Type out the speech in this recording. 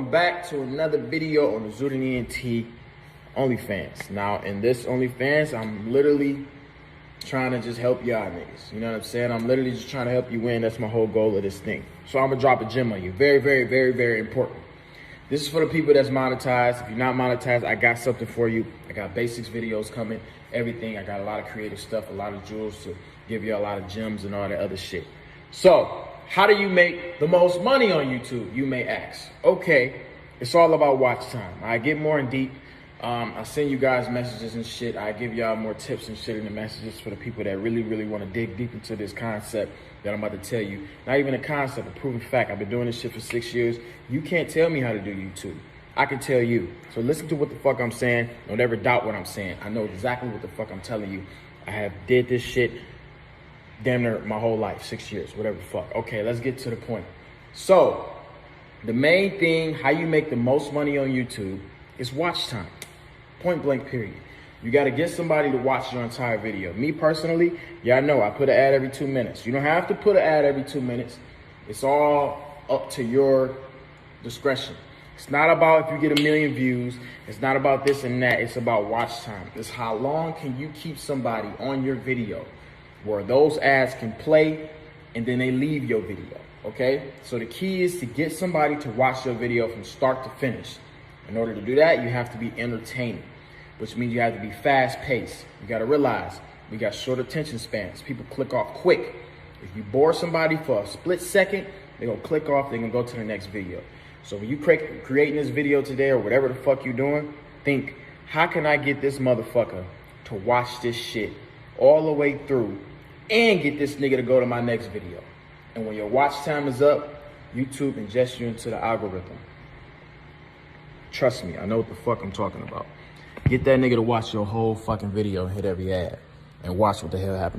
welcome back to another video on the DDG OnlyFans. Now, in this OnlyFans, I'm literally trying to just help y'all niggas. You know what I'm saying? I'm literally just trying to help you win. That's my whole goal of this thing. So I'm gonna drop a gem on you. Very, very, very, very important. This is for the people that's monetized. If you're not monetized, I got something for you. I got basics videos coming, everything. I got a lot of creative stuff, a lot of jewels to give you a lot of gems and all that other shit. So, how do you make the most money on YouTube, you may ask? Okay, it's all about watch time. I get more in deep. I send you guys messages and shit. I give y'all more tips and shit in the messages for the people that really, really want to dig deep into this concept that I'm about to tell you. Not even a concept, a proven fact. I've been doing this shit for 6 years. You can't tell me how to do YouTube. I can tell you. So listen to what the fuck I'm saying. Don't ever doubt what I'm saying. I know exactly what the fuck I'm telling you. I have did this shit damn near my whole life, 6 years, whatever the fuck. Okay, let's get to the point. So, the main thing, how you make the most money on YouTube is watch time. Point blank, period. You gotta get somebody to watch your entire video. Me personally, y'all know I put an ad every 2 minutes. You don't have to put an ad every 2 minutes. It's all up to your discretion. It's not about if you get 1 million views. It's not about this and that. It's about watch time. It's how long can you keep somebody on your video where those ads can play and then they leave your video, okay? So the key is to get somebody to watch your video from start to finish. In order to do that, you have to be entertaining, which means you have to be fast-paced. You gotta realize we got short attention spans. People click off quick. If you bore somebody for a split second, they're gonna click off, they're gonna go to the next video. So when you creating this video today or whatever the fuck you doing, think, how can I get this motherfucker to watch this shit all the way through and get this nigga to go to my next video? And when your watch time is up, YouTube ingests you into the algorithm. Trust me, I know what the fuck I'm talking about. Get that nigga to watch your whole fucking video and hit every ad and watch what the hell happens.